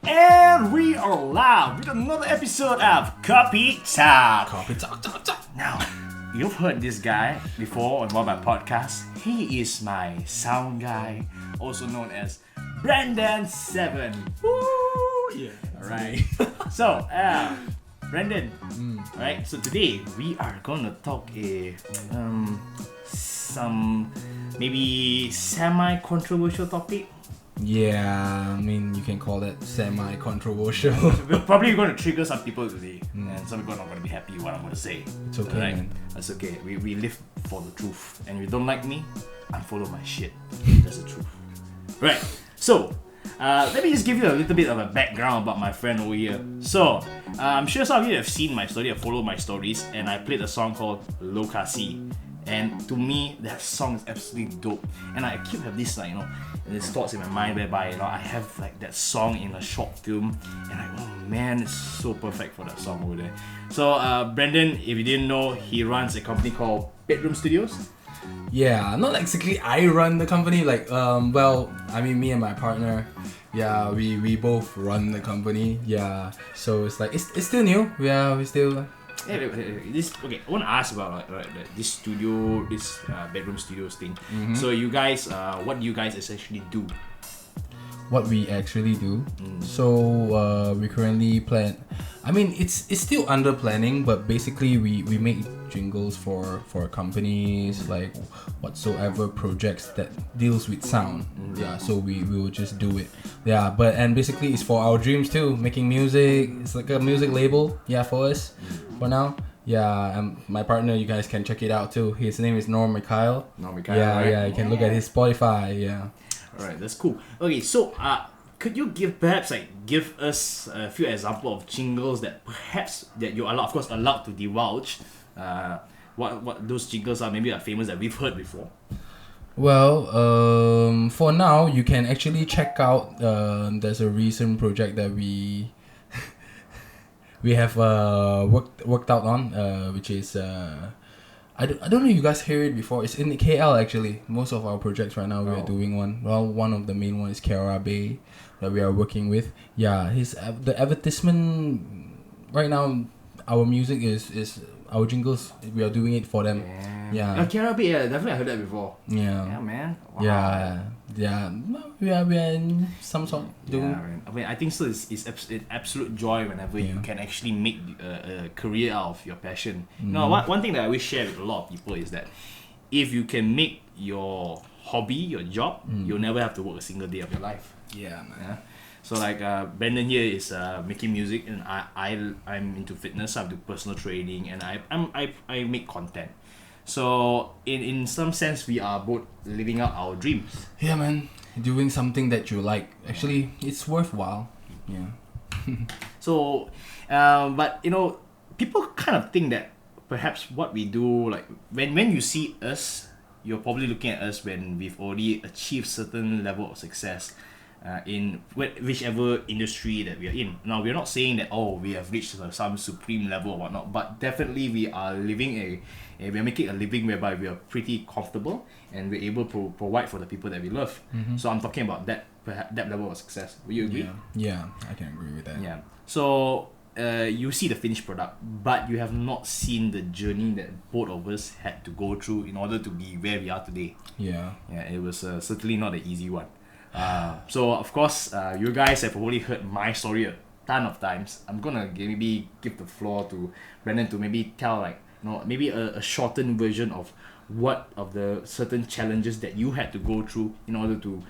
And we are live with another episode of Kopi Talk. Kopi talk. Now, you've heard this guy before on one of my podcasts. He is my sound guy, also known as Brandon7. Woo! Yeah. Alright. So, Brandon. Alright, so today we are gonna talk some maybe semi-controversial topic. Yeah, I mean, you can call that semi-controversial. We're probably going to trigger some people today, and some people are not going to be happy with what I'm going to say. It's okay, man. That's okay. We live for the truth, and if you don't like me, unfollow my shit. That's the truth. Right. So, let me just give you a little bit of a background about my friend over here. So, I'm sure some of you have seen my story or followed my stories, and I played a song called Lokasi. And to me, that song is absolutely dope. And I keep have this these thoughts in my mind whereby I have like that song in a short film, and oh man, it's so perfect for that song over there. So Brandon, if you didn't know, he runs a company called Bedroom Studios. Yeah, not exactly I run the company. Me and my partner, yeah, we both run the company. Yeah, so it's like it's still new. Yeah, we still. Hey, I want to ask about this studio, this Bedroom Studios thing. So you guys, what do you guys essentially do? What we actually do. So we currently plan. I mean, it's still under planning, but basically we make jingles for companies, like whatsoever projects that deals with sound. Yeah, so we will just do it. Yeah, and basically it's for our dreams too. Making music. It's like a music label. Yeah, for us. For now. Yeah, my partner, you guys can check it out too. His name is Norm Mikhail. Yeah, right? Yeah, you can look at his Spotify. Yeah. Alright, that's cool. Okay, so could you give us a few examples of jingles that perhaps that you're allowed to divulge? What those jingles are, maybe are famous that we've heard before. Well, for now you can actually check out. There's a recent project that we have worked out on, which is I don't know if you guys hear it before. It's in KL actually. Most of our projects right now we are doing one. Well, one of the main ones is Kara Bay that we are working with. Yeah, the advertisement right now. Our music is our jingles. We are doing it for them. Yeah. Kara Bay, definitely I heard that before. Yeah. Yeah, man. Wow. Yeah. We are in some sort doing. Yeah, I mean, I think so. It's absolute joy whenever you can actually make a career out of your passion. One thing that I always share with a lot of people is that if you can make your hobby your job, you'll never have to work a single day of your life. Yeah, man. Yeah? So Brandon here is making music, and I'm into fitness. I do personal training, and I make content. So in some sense, we are both living out our dreams. Yeah, man. Doing something that you like. Actually, it's worthwhile. Yeah. So, but people kind of think that perhaps what we do, like when you see us, you're probably looking at us when we've already achieved certain level of success. In whichever industry that we are in. Now, we're not saying that we have reached some supreme level or whatnot, but definitely we are living we're making a living whereby we are pretty comfortable and we're able to provide for the people that we love. So I'm talking about that level of success. Will you agree? Yeah, I can agree with that. Yeah. So you see the finished product, but you have not seen the journey that both of us had to go through in order to be where we are today. Yeah. Yeah, it was certainly not an easy one. So of course, you guys have already heard my story a ton of times. I'm gonna maybe give the floor to Brandon to maybe tell maybe a shortened version of what of the certain challenges that you had to go through in order to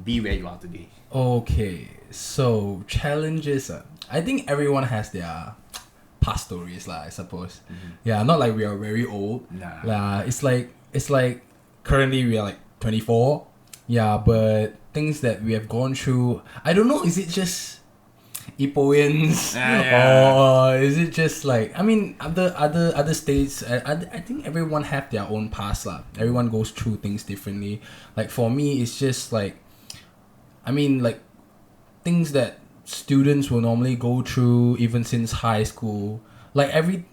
be where you are today. Okay, so challenges. I think everyone has their past stories, I suppose. Yeah, not like we are very old. Nah. It's like currently we are like 24. Yeah, but things that we have gone through, I don't know, is it just Ipoians or is it just like, I mean, other states, I think everyone have their own past lah. Everyone goes through things differently. Like for me, it's just like, I mean, like things that students will normally go through even since high school. Like every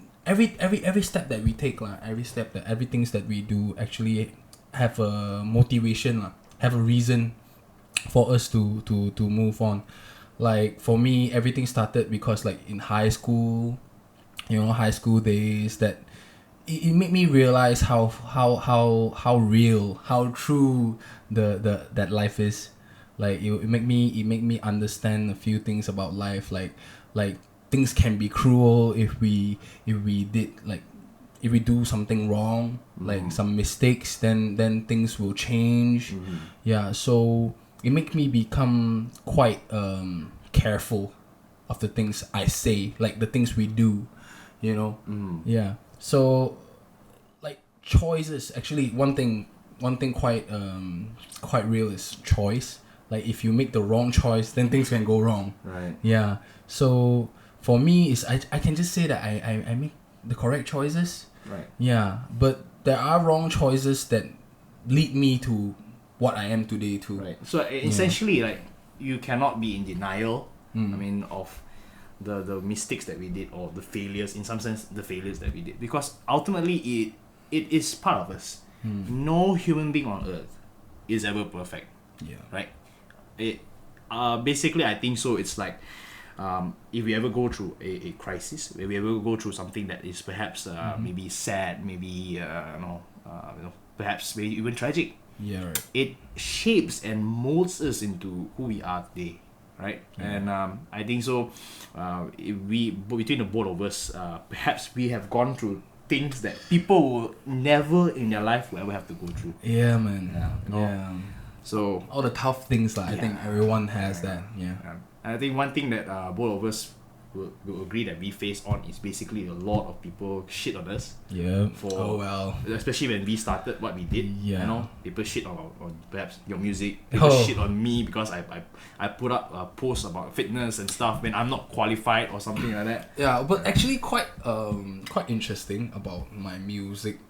step that we take lah, everything that we do actually have a motivation lah, have a reason for us to move on. Like for me, everything started because like in high school, high school days, that it made me realize how real, how true that life is. Like it made me understand a few things about life. Like things can be cruel if we did like if we do something wrong, like some mistakes, then things will change. Yeah, so it makes me become quite careful of the things I say, like the things we do, Yeah. So like choices, actually one thing quite real is choice. Like if you make the wrong choice, then things can go wrong. Right. Yeah. So for me is I can just say that I make the correct choices. Right. Yeah, but there are wrong choices that lead me to what I am today too. Right. So essentially, like, you cannot be in denial. I mean, of the mistakes that we did, or the failures, in some sense, the failures that we did, because ultimately it is part of us. No human being on earth is ever perfect. Yeah. Right. It basically, I think so. It's like, if we ever go through a crisis, if we ever go through something that is perhaps maybe sad, maybe perhaps maybe even tragic, Yeah. Right. it shapes and molds us into who we are today, right? And I think so. If we, between the both of us, perhaps we have gone through things that people will never in their life will ever have to go through. Yeah, man. Yeah. So all the tough things that I think everyone has that. Yeah. I think one thing that both of us will agree that we face on is basically a lot of people shit on us. Yeah. For especially when we started what we did. Yeah. People shit on perhaps your music. People shit on me because I put up a post about fitness and stuff when I'm not qualified or something like that. Yeah, but actually quite interesting about my music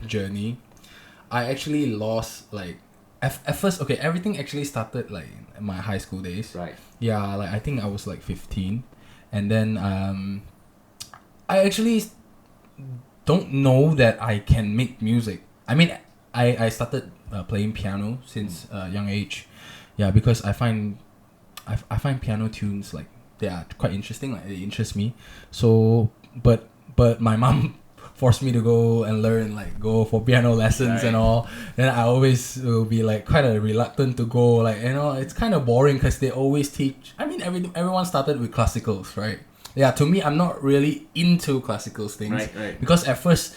journey. I actually lost like at first, okay, everything actually started like in my high school days. Right. Yeah, like I think I was like 15, and then I actually don't know that I can make music. I mean, I started playing piano since a young age. Yeah, because I find piano tunes like they are quite interesting. Like they interest me. So, but my mom forced me to go and learn, like go for piano lessons and all. Then I always will be like quite reluctant to go. Like it's kind of boring because they always teach. I mean, everyone started with classicals, right? Yeah, to me, I'm not really into classicals things, right. Because at first,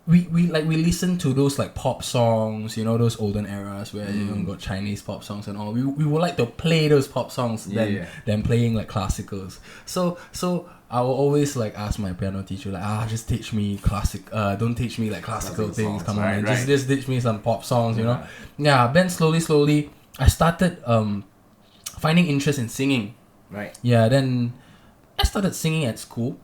we listen to those like pop songs, those olden eras where got Chinese pop songs and all. We would like to play those pop songs than playing like classicals. So I will always like ask my piano teacher like just teach me classic. Don't teach me like classical things. Songs, come on, man. Right. Just teach me some pop songs. Yeah. Then slowly I started finding interest in singing. Right. Yeah. Then I started singing at school.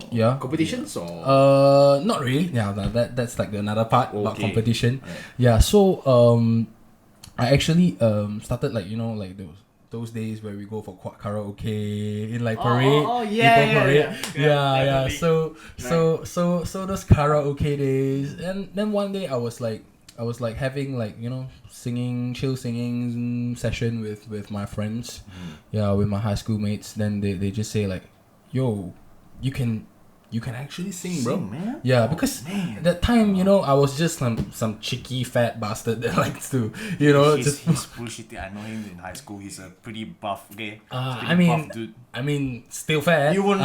Yeah. Competitions or not really. Yeah, that's like another part about competition. Right. Yeah. So I actually started like like those days where we go for karaoke in like parade. Yeah. So those karaoke days, and then one day I was like having like chill singing session with my friends, with my high school mates. Then they just say like, yo, you can actually sing, bro. Man? Yeah, because at that time, I was just some cheeky fat bastard that likes to, he's bullshitting. I know him in high school. He's a pretty buff, okay? Buff dude. I mean, still fat. You would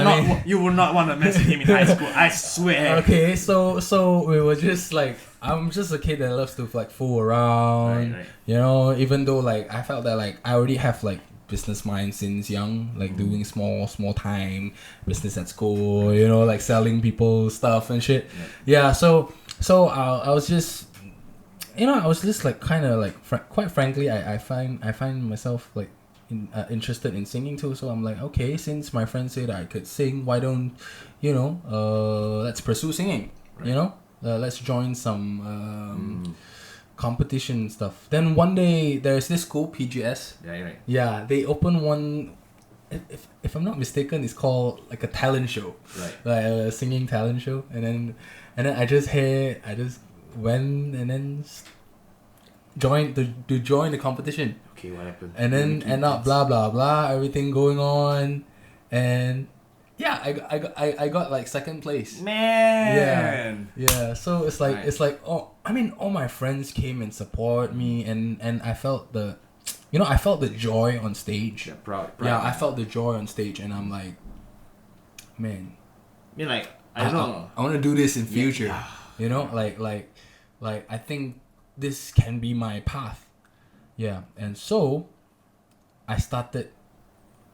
not want to mess with him in high school. I swear. Okay, so we were just like, I'm just a kid that loves to like fool around. Right. Even though like I felt that like I already have like business mind since young, like doing small time business at school, like selling people stuff and shit. Yeah, so I was just I was just like kind of like quite frankly I find myself like interested in singing too. So I'm like, okay, since my friend said I could sing, why don't let's pursue singing. Let's join some competition stuff. Then one day there's this school, PGS. Right. Yeah, they open one. If I'm not mistaken, it's called like a talent show. Right. Like a singing talent show, and then I just went and then to join the competition. Okay, what happened? And then end up blah blah blah, everything going on, and yeah, I got like second place. Man. Yeah. So it's like Right. all my friends came and support me, and I felt I felt the joy on stage. Yeah, proud. Yeah, I felt the joy on stage, and I'm like, man, I mean, like, I don't know. I want to do this in future. Yeah. You know, like I think this can be my path. Yeah, and so I started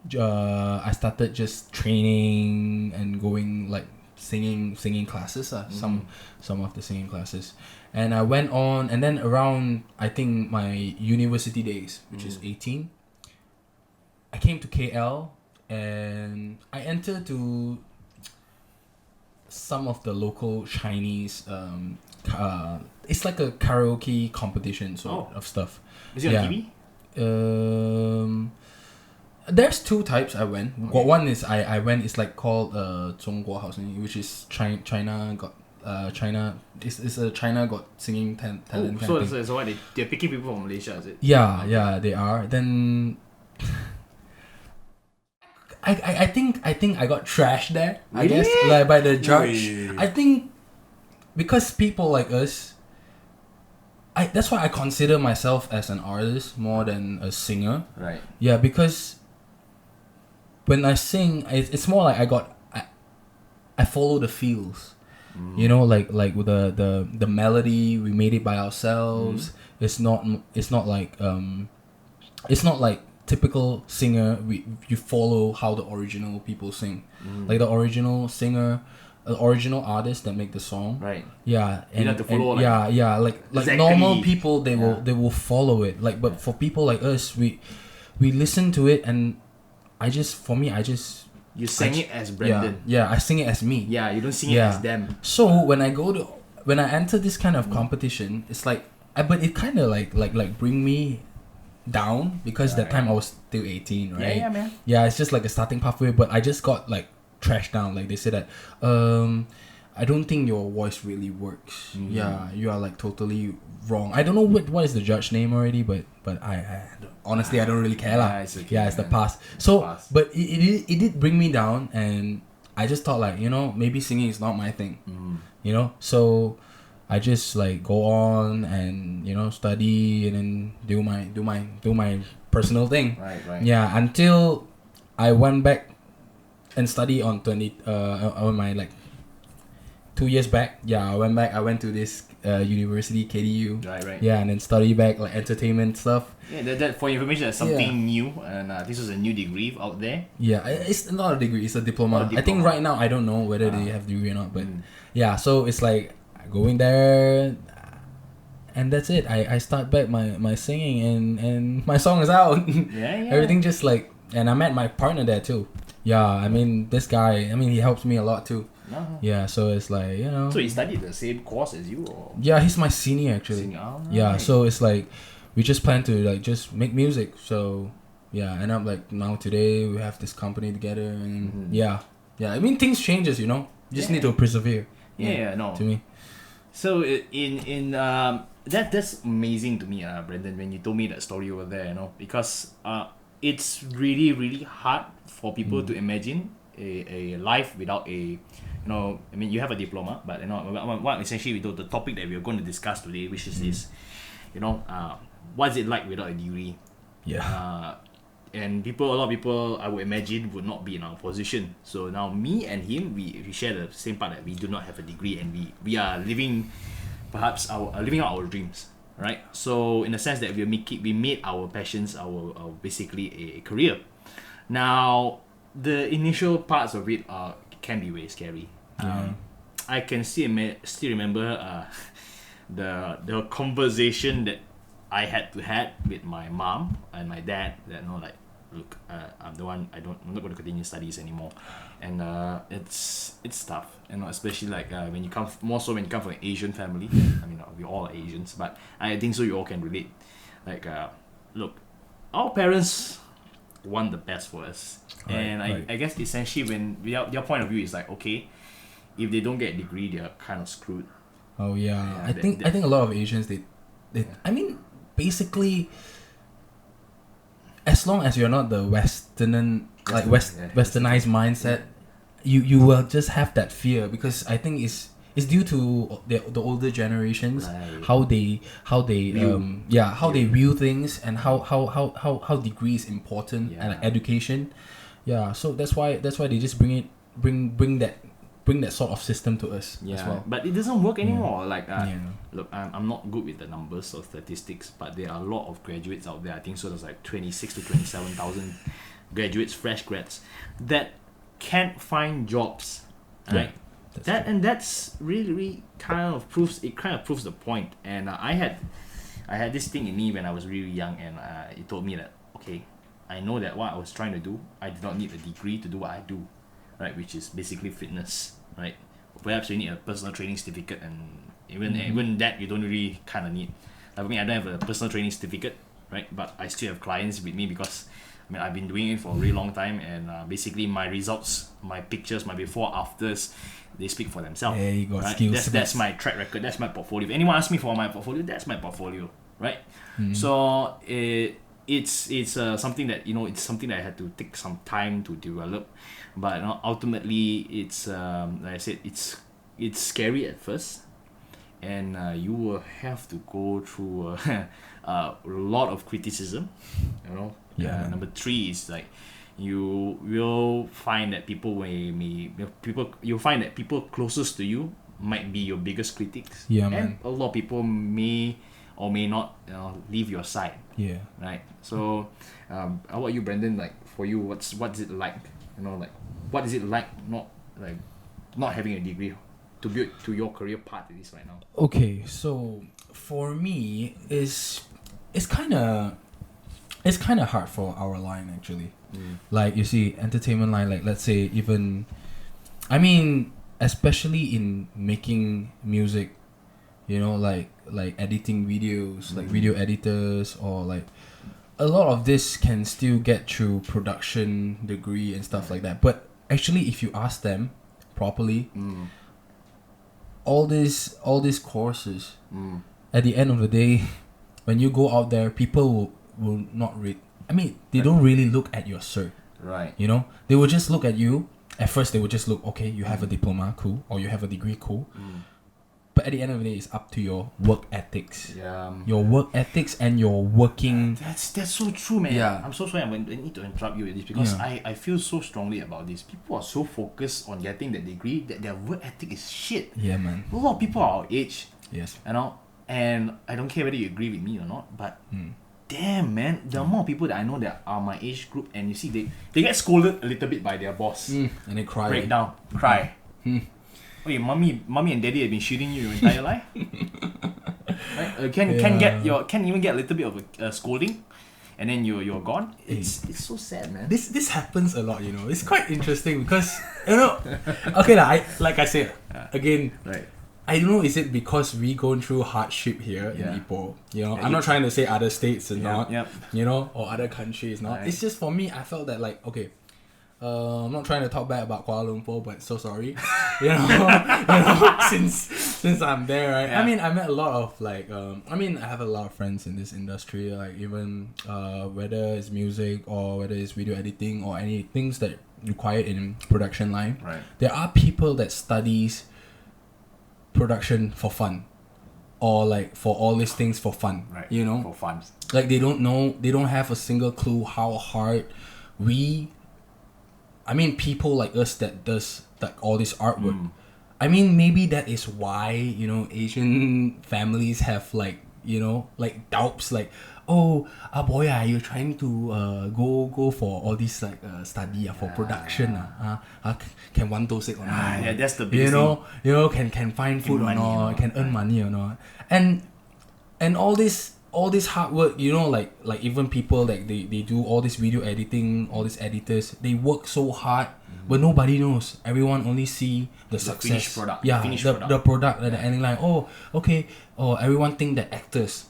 just training and going like singing classes, some of the singing classes, and I went on, and then around I think my university days, which is 18, I came to KL and I entered to some of the local Chinese it's like a karaoke competition sort of stuff. Is it on TV? There's two types I went. Okay. One is I went, it's like called 中国好声音, which is China got China is a China got singing talent kind of thing. So what, they're picking people from Malaysia, is it? Yeah, they are. Then I think I got trashed there. Really? I guess like by the judge. Wait. I think because people like us, that's why I consider myself as an artist more than a singer. Right. Yeah, because when I sing, it's more like I follow the feels. You know, like with the melody, we made it by ourselves. It's not like typical singer. You follow how the original people sing, like the original singer, original artist that make the song. Right. Yeah. And you have to follow. Like exactly. Normal people, they will follow it. Like, but for people like us, we listen to it, and you sang it as Brendan. Yeah, I sing it as me. Yeah, you don't sing it as them. So when I enter this kind of competition, it's like, but it kind of like bring me down, because that time I was still 18, right? Yeah, man. Yeah, it's just like a starting pathway, but I just got like trashed down. Like they said that, I don't think your voice really works. Yeah, you are like totally wrong. I don't know what is the judge name already, but I honestly I don't really care lah. It's the past. So but it did bring me down, and I just thought like, maybe singing is not my thing. So I just like go on and study, and then do my personal thing. Right. Yeah, until I went back and study on my like 2 years back. Yeah, I went to this university, KDU. Right. Yeah, and then study back like entertainment stuff. Yeah, that for information, that's something new, and this was a new degree out there. Yeah, it's not a degree, it's a diploma. I think right now I don't know whether they have degree or not, but yeah, so it's like going there, and that's it. I start back my singing, and my song is out. Yeah. Everything just like, and I met my partner there too. Yeah, I mean this guy, he helps me a lot too. Yeah, so it's like, So he studied the same course as you, or? Yeah, he's my senior actually. Yeah, so it's like we just plan to like just make music. So yeah, and I'm like, now today we have this company together, and yeah. I mean, things changes, you just need to persevere. No. To me. So that's amazing to me, Brendan, when you told me that story over there, because it's really, really hard for people to imagine a life without a, you have a diploma, but what essentially we do, the topic that we're going to discuss today, which is this, what's it like without a degree? Yeah. And a lot of people, I would imagine, would not be in our position. So now me and him, we share the same part, that we do not have a degree, and we are living, perhaps living out our dreams, right? So in the sense that we made our passions our basically a career. Now the initial parts of it can be very scary. I can still remember the conversation that I had with my mom and my dad, that look, I'm not going to continue studies anymore, and it's tough, especially like when you come from an Asian family. I mean, we all are Asians, but I think so you all can relate. Like, look, our parents want the best for us, and I guess essentially when your point of view is like, okay, if they don't get a degree, they're kind of screwed. Oh yeah, I think a lot of Asians they I mean, basically, as long as you're not the westernized mindset, you will just have that fear, because I think it's due to the older generations, Right. how they View. they view things, and how degree is important, and like, Yeah. education. Yeah, so that's why they just bring that sort of system to us as well. But it doesn't work anymore. Like, Yeah. look, I'm not good with the numbers or statistics, but there are a lot of graduates out there. I think so. There's like 26 to 27,000 graduates, fresh grads, that can't find jobs, right? That's really kind of proves the point. And I had this thing in me when I was really young, and it told me that, okay, I know that what I was trying to do, I did not need a degree to do what I do, right? Which is basically fitness, right? Perhaps you need a personal training certificate, and even that you don't really kind of need. Like for me, I don't have a personal training certificate, right? But I still have clients with me, because I've been doing it for a really long time, and basically my results, my pictures, my before afters, they speak for themselves. Yeah, you got right? skills. That's my track record. That's my portfolio. If anyone asks me for my portfolio, that's my portfolio, right? So it's something that it's something that I had to take some time to develop, but ultimately it's like I said, it's scary at first, and you will have to go through a lot of criticism, Yeah. Number 3 is like you will find that you'll find that people closest to you might be your biggest critics. Yeah, and man. a lot of people may or may not leave your side, Yeah. right? So how about you, Brandon? Like, for you, what's it like, like what is it like not having a degree to build to your career path it is right now? Okay, so for me, it's kind of hard for our line, actually. Like, you see, entertainment line, like, let's say, even, I mean, especially in making music, like editing videos, like video editors, or like a lot of this can still get through production degree and stuff like that. But actually, if you ask them properly, all these courses, at the end of the day, when you go out there, people will not read. I mean, they don't really look at your cert. Right. They will just look at you. At first, they will just look, okay, you have a diploma, cool, or you have a degree, cool. But at the end of the day, it's up to your work ethics. Yeah. Your work ethics and your working. That's so true, man. Yeah. I'm so sorry. I need to interrupt you with this, because Yeah. I feel so strongly about this. People are so focused on getting that degree that their work ethic is shit. Yeah, man. A lot of people are our age, Yes. and I don't care whether you agree with me or not, but damn, man, the amount of people that I know that are my age group, and you see they get scolded a little bit by their boss, And they cry. break down, cry. Okay, mommy and daddy have been shooting you your entire life. Right? Can even get a little bit of a scolding, and then you're gone. It's so sad, man. This happens a lot, It's quite interesting because okay, like I said again. Right. I don't know, is it because we going through hardship here in Ipoh? I'm not trying to say other states and not, or other countries not. Right. It's just for me, I felt that like, okay, I'm not trying to talk bad about Kuala Lumpur, but so sorry, since I'm there, right? Yeah. I mean, I met a lot of like, I have a lot of friends in this industry, like even whether it's music or whether it's video editing or any things that required in production line. Right. There are people that studies production for fun, or like for all these things for fun, Right. For fun. like they don't have a single clue how hard people like us that does like all this artwork. I mean, maybe that is why Asian families have like doubts, like, oh, boy, you're trying to go for all this like study for production, can one dose it or not? Yeah, that's the biggest thing. Can find food or money or not, not, can earn money or not, and all this hard work, like even people like they do all this video editing, all these editors, they work so hard, but nobody knows. Everyone only see the success, finished product. yeah, Finished the product. product at the ending line. Oh, okay. Oh, everyone think that actors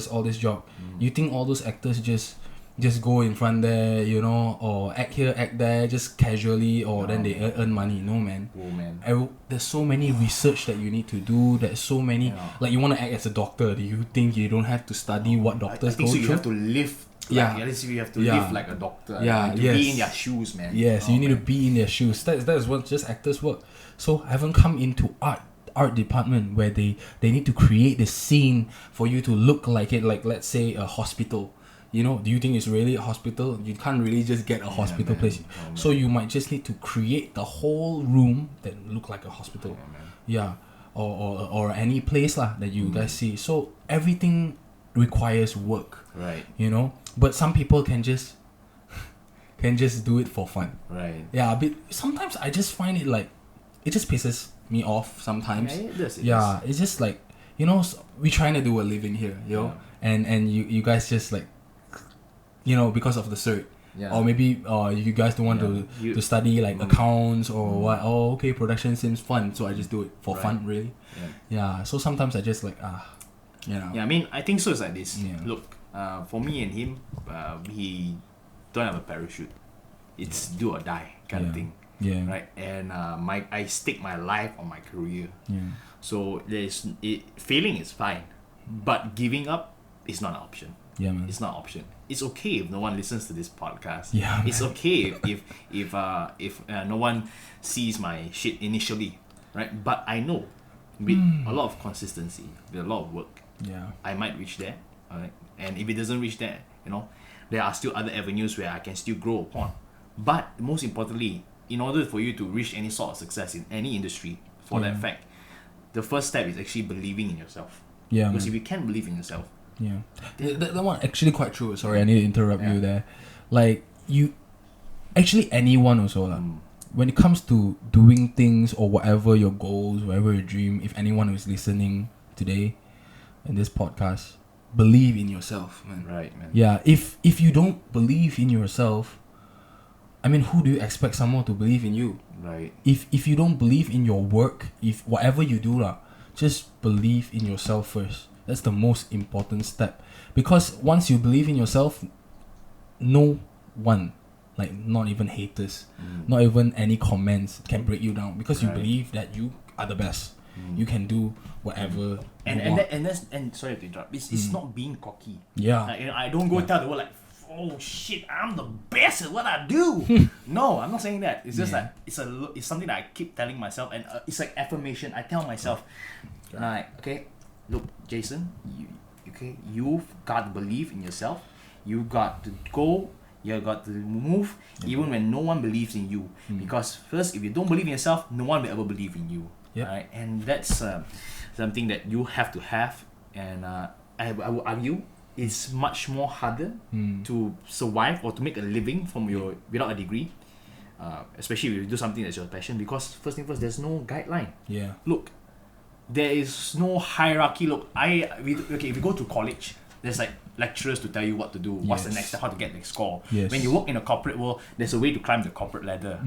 all this job. You think all those actors just just go in front there, you know, or act here, act there, just casually, or then they earn money. No, man. Oh man. There's so many research that you need to do. There's so many, like you want to act as a doctor. Do you think you don't have to study what doctors I think go so. You through? have to live. Yeah. You have to live like a doctor. Yeah, to be in their shoes, man. Yes, you need to be in their shoes. That is what just actors work. So I haven't come into art department where they need to create the scene for you to look like it, like let's say a hospital. You know, do you think it's really a hospital? You can't really just get a hospital place. So you might just need to create the whole room that look like a hospital. Or any place lah that you guys see. So everything requires work. Right. You know? But some people can just do it for fun. Right. Yeah, but sometimes I just find it like it just pisses me off sometimes. Yeah, it does. It's just like, you know, we trying to do a living here, and you guys just like, you know, because of the cert. Yeah. Or maybe you guys don't want to study like accounts or what. Oh, okay, production seems fun, so I just do it for fun, really. Yeah. So sometimes I just like you know. Yeah, I mean, I think so. It's like this. Yeah. Look, for me and him, he don't have a parachute. It's do or die kind of thing. Yeah. Right. And I stake my life on my career. Yeah. So failing is fine, but giving up is not an option. Yeah, man. It's not an option. It's okay if no one listens to this podcast. Yeah, it's okay if no one sees my shit initially, right? But I know with a lot of consistency, with a lot of work, I might reach there. Alright, and if it doesn't reach there, you know, there are still other avenues where I can still grow upon. But most importantly, in order for you to reach any sort of success in any industry, for that fact, the first step is actually believing in yourself. Yeah, because if you can't believe in yourself. Yeah, that one actually quite true. Sorry, I need to interrupt you there. Like you, actually anyone also when it comes to doing things or whatever your goals, whatever your dream, if anyone who's listening today in this podcast, believe in yourself, man. Right, man. Yeah, if you don't believe in yourself, I mean, who do you expect someone to believe in you? Right. If you don't believe in your work, if whatever you do just believe in yourself first. That's the most important step. Because once you believe in yourself, no one, like not even haters, not even any comments can break you down, because you believe that you are the best. You can do whatever. And sorry to interrupt. It's not being cocky. Yeah. Like, I don't go tell the world like, oh shit, I'm the best at what I do. No, I'm not saying that. It's just like it's something that I keep telling myself, and it's like affirmation. I tell myself, like, okay, look, Jason, you've got to believe in yourself. You got to go. You got to move, even when no one believes in you. Because first, if you don't believe in yourself, no one will ever believe in you. Right? And that's something that you have to have. And I would argue it's much more harder to survive or to make a living from without a degree, especially if you do something that's your passion. Because first thing first, there's no guideline. Yeah. Look, there is no hierarchy. Look, if you go to college, there's like lecturers to tell you what to do, what's the next step, how to get the score. Yes. When you work in a corporate world, there's a way to climb the corporate ladder.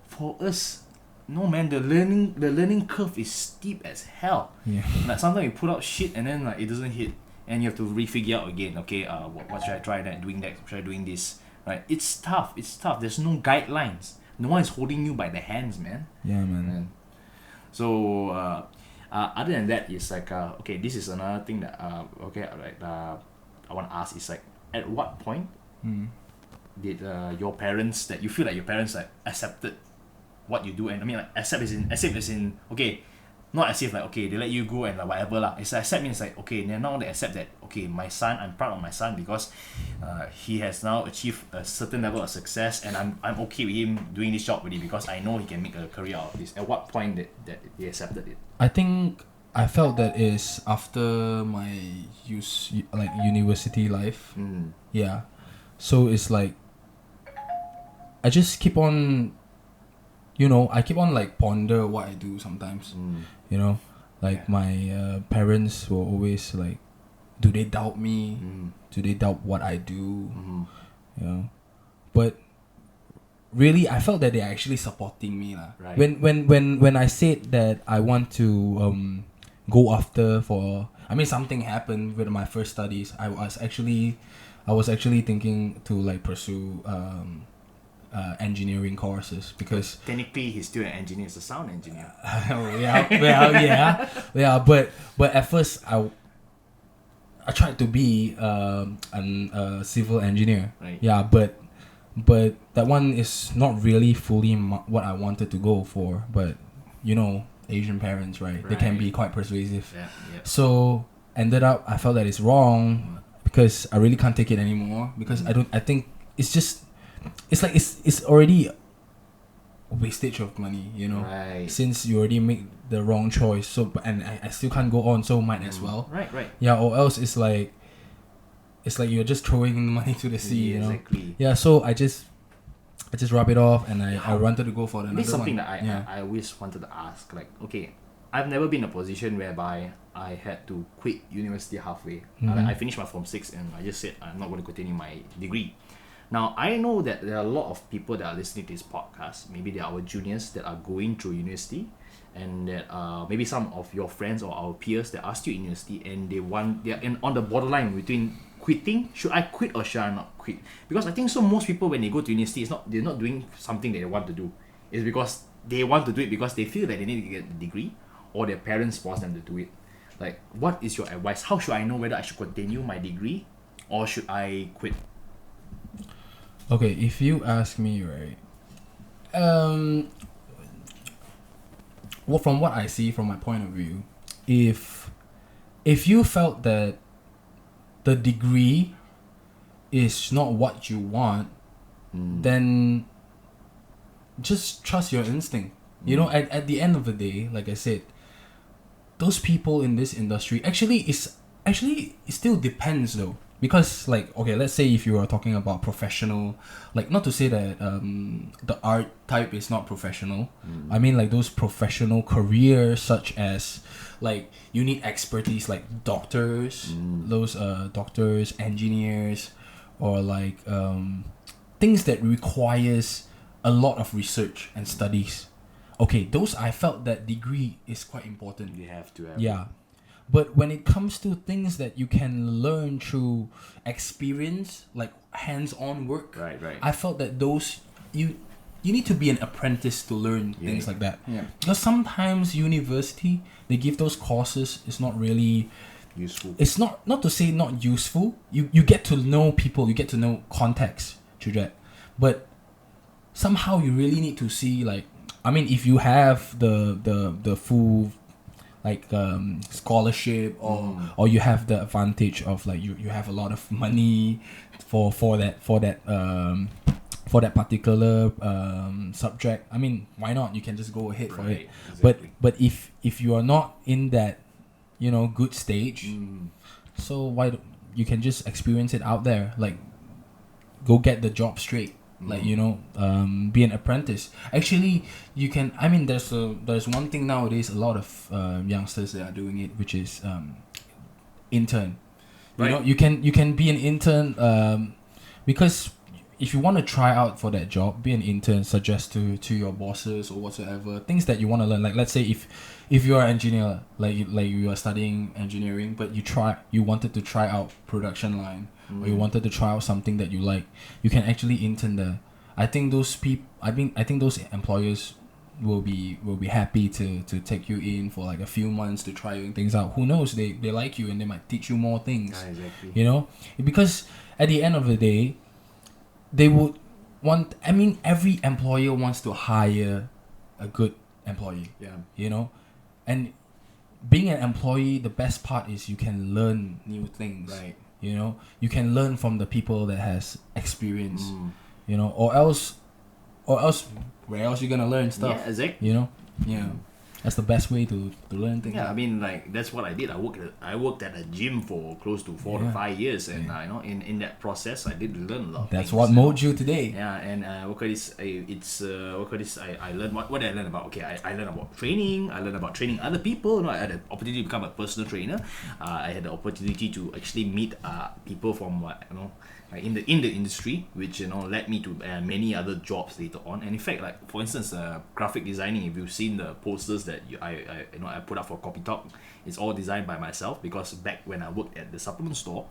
For us, no man, the learning curve is steep as hell. Yeah. Like sometimes you put out shit and then like it doesn't hit, and you have to refigure out again. Okay, what should I try? Doing that? Should I doing this? Right? It's tough. There's no guidelines. No one is holding you by the hands, man. Yeah, man. So other than that, it's like okay, this is another thing that I want to ask is like, at what point did your parents, that you feel like your parents like accepted what you do? And I mean like accept as in okay, not as if like okay they let you go and like whatever lah. It's accept means like okay, now they accept that okay, my son, I'm proud of my son because he has now achieved a certain level of success, and I'm okay with him doing this job really because I know he can make a career out of this. At what point that they accepted it? I think I felt that is after my university life. Yeah, so it's like I just keep on, I keep on like ponder what I do sometimes. Like my parents were always like, do they doubt me? Do they doubt what I do? But really, I felt that they're actually supporting me lah. Right. When I said that I want to go after for I mean, something happened with my first studies. I was actually thinking to like pursue engineering courses because Technically, he's still an engineer. He's a sound engineer. yeah. But at first I tried to be a civil engineer. Right. Yeah, but that one is not really fully what I wanted to go for. But you know, Asian parents, right? They can be quite persuasive. Yeah. So ended up, I felt that it's wrong because I really can't take it anymore. Because I think it's just, it's like it's already a wastage of money, you know. Right. Since you already make the wrong choice, so and I still can't go on, so might as well. Right. Yeah, or else it's like you're just throwing the money to the sea, you know. Exactly. Yeah, so I just rub it off, and I wanted to go for another one. This is something that I always wanted to ask. Like, okay, I've never been in a position whereby I had to quit university halfway. I finished my Form 6 and I just said I'm not going to continue my degree. Now, I know that there are a lot of people that are listening to this podcast. Maybe they are our juniors that are going through university, and that maybe some of your friends or our peers that are still in university, and they're on the borderline between quitting. Should I quit or should I not quit? Because I think so most people when they go to university, they're not doing something that they want to do. It's because they want to do it because they feel that they need to get the degree, or their parents force them to do it. Like, what is your advice? How should I know whether I should continue my degree or should I quit? Okay, if you ask me, right, well, from what I see, from my point of view, if you felt that the degree is not what you want, then just trust your instinct. You know, at the end of the day, like I said, those people in this industry actually it still depends though. Because like, okay, let's say if you are talking about professional, like, not to say that the art type is not professional. I mean like those professional careers such as like you need expertise like doctors, those doctors, engineers, or like things that requires a lot of research and studies. Okay, those I felt that degree is quite important. You have to have. Yeah. But when it comes to things that you can learn through experience, like hands-on work, Right. I felt that those you need to be an apprentice to learn things like that. Yeah. Because sometimes university they give those courses is not really Useful. It's not to say not useful. You get to know people, you get to know context through that. But somehow you really need to see like, I mean, if you have the full like scholarship or you have the advantage of like you have a lot of money for that particular subject, I mean, why not? You can just go ahead for it. Exactly. But if you are not in that, you know, good stage, so why you can just experience it out there, like go get the job straight. Like, you know, be an apprentice. Actually, you can. I mean, there's one thing nowadays. A lot of youngsters that are doing it, which is intern. You know, you can be an intern. Because if you want to try out for that job, be an intern. Suggest to your bosses or whatsoever things that you want to learn. Like, let's say if you're an engineer, like you are studying engineering, but you wanted to try out production line. Or you wanted to try out something that you like, you can actually intern there. I think those those employers will be happy to take you in for like a few months to try things out. Who knows? They like you and they might teach you more things. Exactly. You know, because at the end of the day, they would want. I mean, every employer wants to hire a good employee. Yeah. You know, and being an employee, the best part is you can learn new things. Right. You know, you can learn from the people that has experience. You know, or else, where else you gonna learn stuff? Yeah, exactly. You know, yeah, that's the best way to learn things. Yeah, I mean, like that's what I did. I worked at a gym for close to 4 to 5 years, and you know, in that process, I did learn a lot. Of That's things, what molded you today. Yeah, and I learned what did I learn about? Okay, I learned about training. I learned about training other people. You know, I had the opportunity to become a personal trainer. I had the opportunity to actually meet people from like in the industry, which led me to many other jobs later on. And in fact, like for instance, graphic designing. If you've seen the posters that that I put up for Kopi Talk, it's all designed by myself, because back when I worked at the supplement store,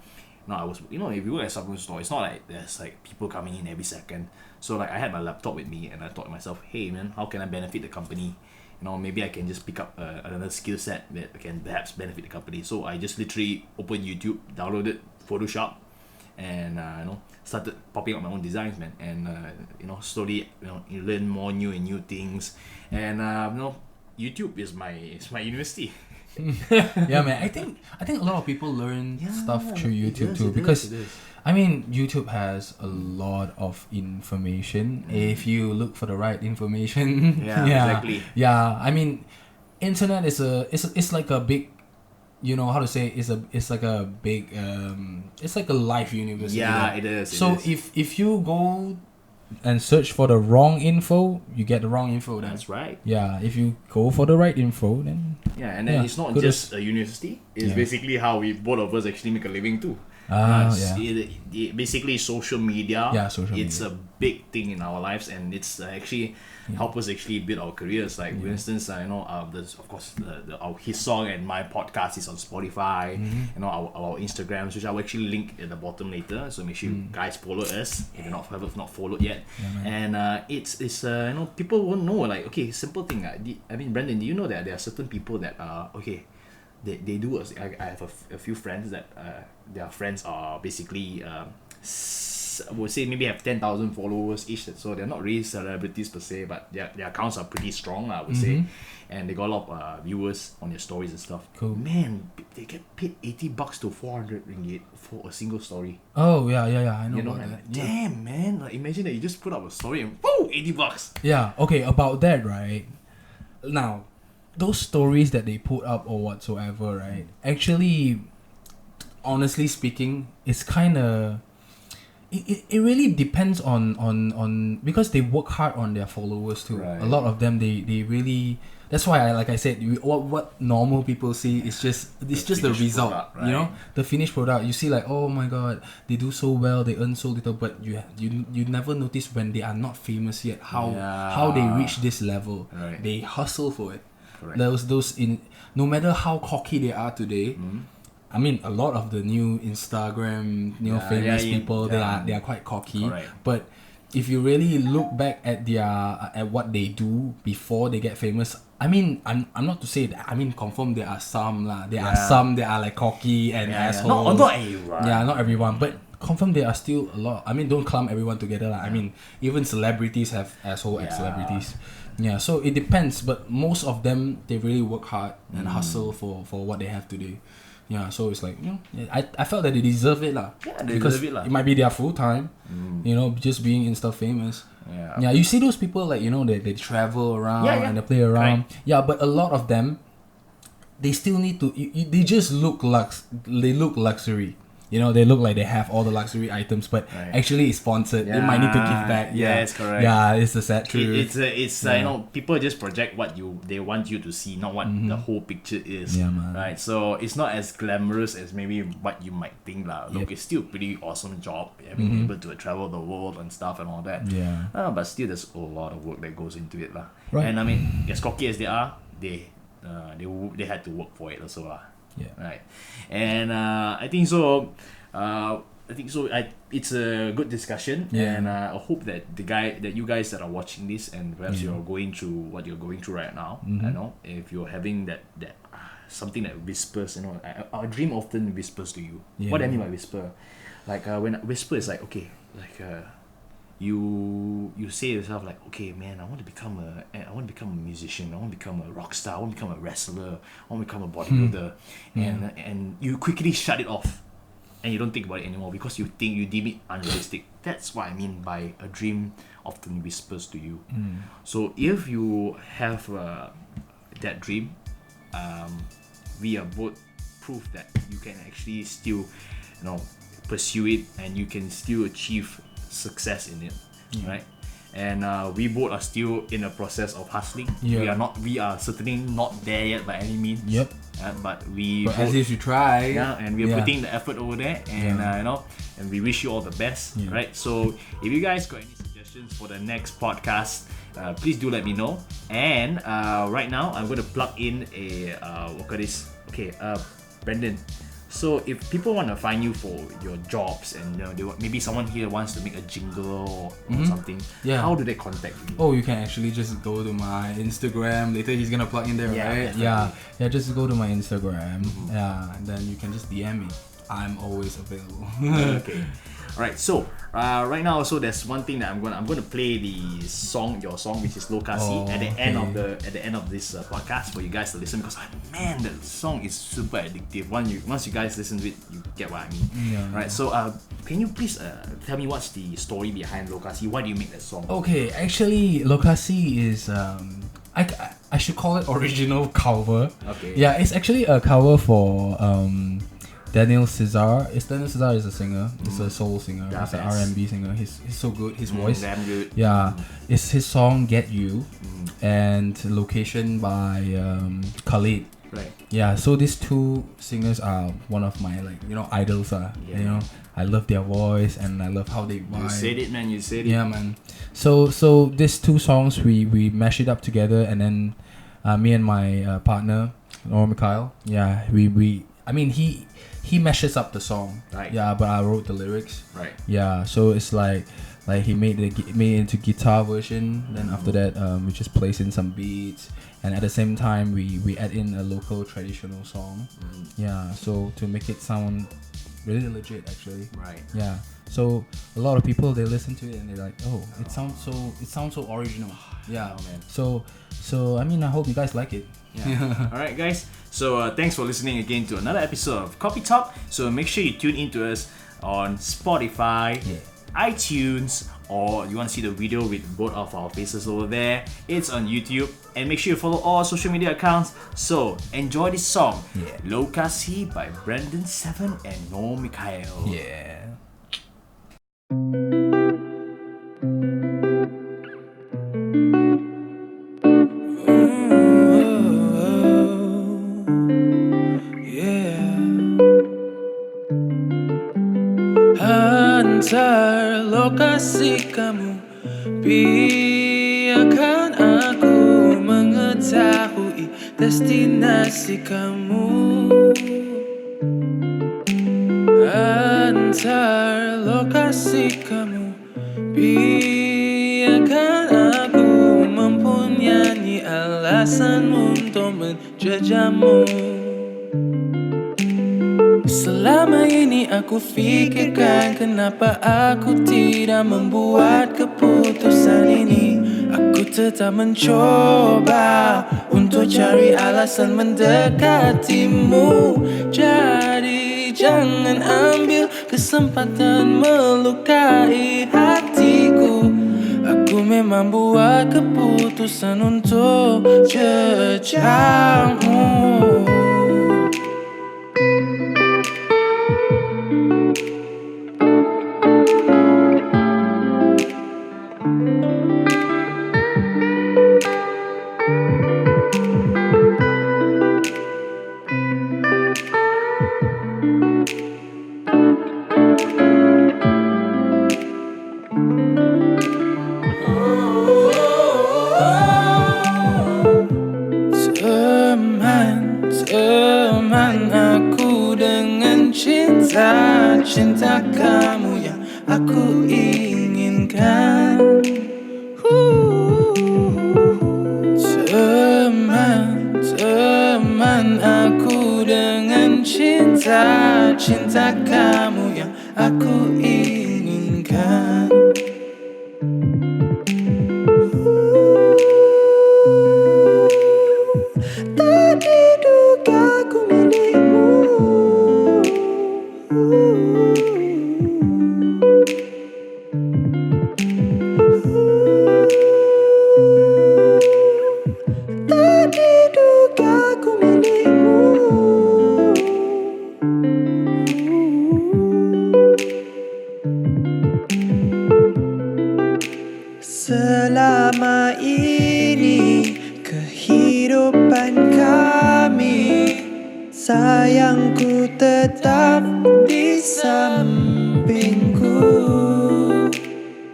I was, if you work at a supplement store, it's not like there's like people coming in every second. So like I had my laptop with me, and I thought to myself, hey man, how can I benefit the company? Maybe I can just pick up another skill set that can perhaps benefit the company. So I just literally opened YouTube, downloaded Photoshop, and started popping up my own designs, man. And slowly, you learn more new things. And YouTube is my university. Yeah, man. I think a lot of people learn stuff through YouTube too, because I mean, YouTube has a lot of information if you look for the right information. Yeah, exactly. Yeah, I mean, internet is it's like a big, how to say, it's like a big it's like a life university. Yeah, it is. So if you go and search for the wrong info, you get the wrong info then. That's right. Yeah, if you go for the right info, then it's not just a university. It's basically how we both of us actually make a living too. Basically social media. Yeah, social media. It's a big thing in our lives, and it's actually help us actually build our careers. Like for instance, there's of course his song and my podcast is on Spotify. Our Instagrams, which I will actually link at the bottom later. So make sure you guys follow us if you have not followed yet. And it's people won't know, like, okay, simple thing. I mean, Brandon, do you know that there are certain people that they do. I have a few friends that their friends are basically I would say maybe have 10,000 followers each, so they're not really celebrities per se, but their accounts are pretty strong, I would say, and they got a lot of viewers on their stories and stuff. Cool. Man, they get paid $80 to 400 ringgit for a single story. Oh yeah, I know about that. Damn, man, like imagine that you just put up a story and woo, $80. Yeah, okay, about that, right? Now, those stories that they put up or whatsoever, right? Actually, honestly speaking, it's kind of it really depends on because they work hard on their followers too. Right. A lot of them they really. That's why like I said, what normal people see is just the result, product, right? The finished product. You see like, oh my god, they do so well, they earn so little, but you never notice when they are not famous yet how they reach this level. Right. They hustle for it. Correct. Those in no matter how cocky they are today. I mean, a lot of the new Instagram, famous people, they are quite cocky. Correct. But if you really look back at at what they do before they get famous, I mean, I'm not to say that. I mean, confirm there are some lah. There are some that are like cocky and assholes. Not everyone. Yeah, not everyone, but confirm there are still a lot. I mean, don't clump everyone together lah. I mean, even celebrities have asshole ex-celebrities. Yeah, so it depends, but most of them, they really work hard and hustle for what they have today. Yeah, so it's like, I felt that they deserve it lah. Yeah, they because deserve it lah. it might be their full time, just being Insta famous. Yeah, you see those people like, they travel around and they play around. Right. Yeah, but a lot of them, they still need to, they just look they look luxury. They look like they have all the luxury items, but actually it's sponsored. They might need to give back. Yeah, it's correct. Yeah, it's the sad truth. It's people just project what they want you to see, not what the whole picture is. Yeah, man. Right. So it's not as glamorous as maybe what you might think lah. Look, it's still a pretty awesome job, being able to travel the world and stuff and all that. Yeah. But still, there's a lot of work that goes into it lah. Right. And I mean, as cocky as they are, they had to work for it also lah. Yeah. Right. And I think so. It's a good discussion, and I hope that you guys that are watching this, and perhaps you're going through what you're going through right now. If you're having that something that whispers, our dream often whispers to you. Yeah. What do I mean by whisper? Like when whisper is like, okay, like you say to yourself like, okay man, I want to become a musician, I want to become a rock star, I want to become a wrestler, I want to become a bodybuilder, and you quickly shut it off and you don't think about it anymore because you deem it unrealistic. That's what I mean by a dream often whispers to you. So if you have that dream, we are both proof that you can actually still pursue it and you can still achieve success in it, right? And we both are still in the process of hustling. We are certainly not there yet by any means. Yep. But as if you try. Yeah, and we're putting the effort over there, and and we wish you all the best, right? So if you guys got any suggestions for the next podcast, please do let me know. And right now, I'm going to plug in a Okay, Brendan. So if people want to find you for your jobs, and maybe someone here wants to make a jingle or something, how do they contact you? Oh, you can actually just go to my Instagram. Later he's gonna plug in there, right? Definitely. Yeah. Just go to my Instagram. Yeah, and then you can just DM me. I'm always available. Okay. Alright, so right now also there's one thing that I'm gonna play your song, which is Lokasi, at the end of this podcast for you guys to listen, because man, that song is super addictive. Once you guys listen to it, you get what I mean. Yeah. Right. So can you please tell me what's the story behind Lokasi? Why do you make that song? Okay, actually, Lokasi is I should call it original cover. Okay. Yeah, it's actually a cover for Daniel Cesar. Daniel Cesar is a singer. He's a soul singer. He's an R&B singer. He's so good. His voice. Damn good. Yeah, it's his song "Get You," and location by Khalid. Right. Yeah, so these two singers are one of my idols. I love their voice and I love how they vibe. You said it, man. You said it. Yeah, man. So these two songs we mash it up together, and then me and my partner Mikhail. Yeah, he meshes up the song. Right. Yeah, but I wrote the lyrics. Right. Yeah, so it's like he made it into guitar version. Then after that, we just place in some beats, and at the same time we add in a local traditional song. Yeah, so to make it sound really legit, actually. Right. Yeah. So a lot of people, they listen to it and they're like, oh, it sounds so original. Yeah. Oh, man. So I hope you guys like it. Yeah. All right, guys. So thanks for listening again to another episode of Kopi Talk. So make sure you tune in to us on Spotify, iTunes, or you want to see the video with both of our faces over there, it's on YouTube. And make sure you follow all our social media accounts. So enjoy this song, Lokasi by Brandon Seven and Noel Mikhail. Yeah. Hantar lokasi kamu, biarkan aku mengetahui destinasi kamu. Hantar lokasi kamu, biarkan aku mempunyai alasan untuk menjajamu. Selama ini aku fikirkan kenapa aku tidak membuat keputusan ini. Aku tetap mencoba untuk cari alasan mendekatimu. Jadi jangan ambil kesempatan melukai hatiku. Aku memang buat keputusan untuk jejakmu. Teman aku dengan cinta kamu yang aku inginkan. Teman aku dengan cinta kamu yang aku inginkan. Selama ini kehidupan kami, sayangku tetap di sampingku.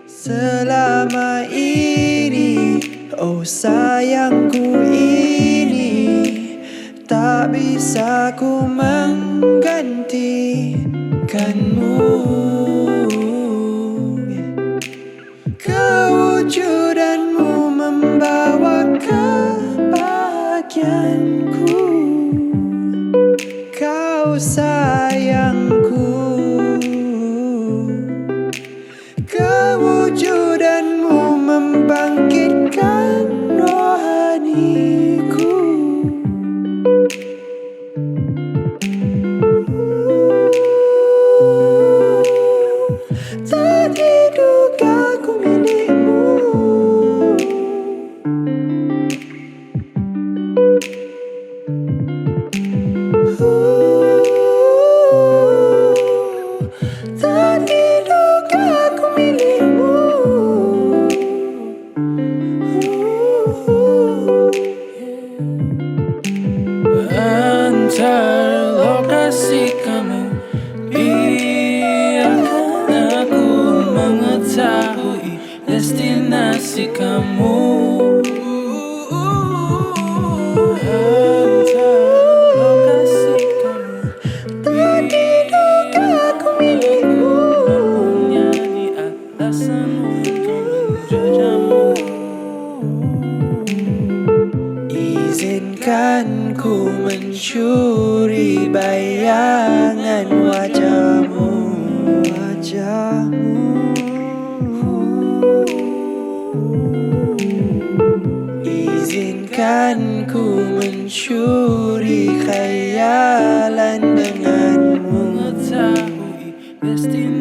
Selama ini sayangku ini tak bisa ku menggantikanmu. Kewujudanmu membawa kebahagiaanku. Kau sayangku, kewujudanmu membangkitkan rohaniku. Tak diduga ku milikmu. Tak diduga ku milikmu. Antar lokasi kamu, biarkan aku mengetahui destinasi kamu. Antar lokasi kamu, Tak diduga ku milikmu. menyanyi alasan untuk menjajamu. Izinkan ku mencuri bayangan wajahmu. Izinkan ku mencuri khayalan denganmu. Mengetahui destinasi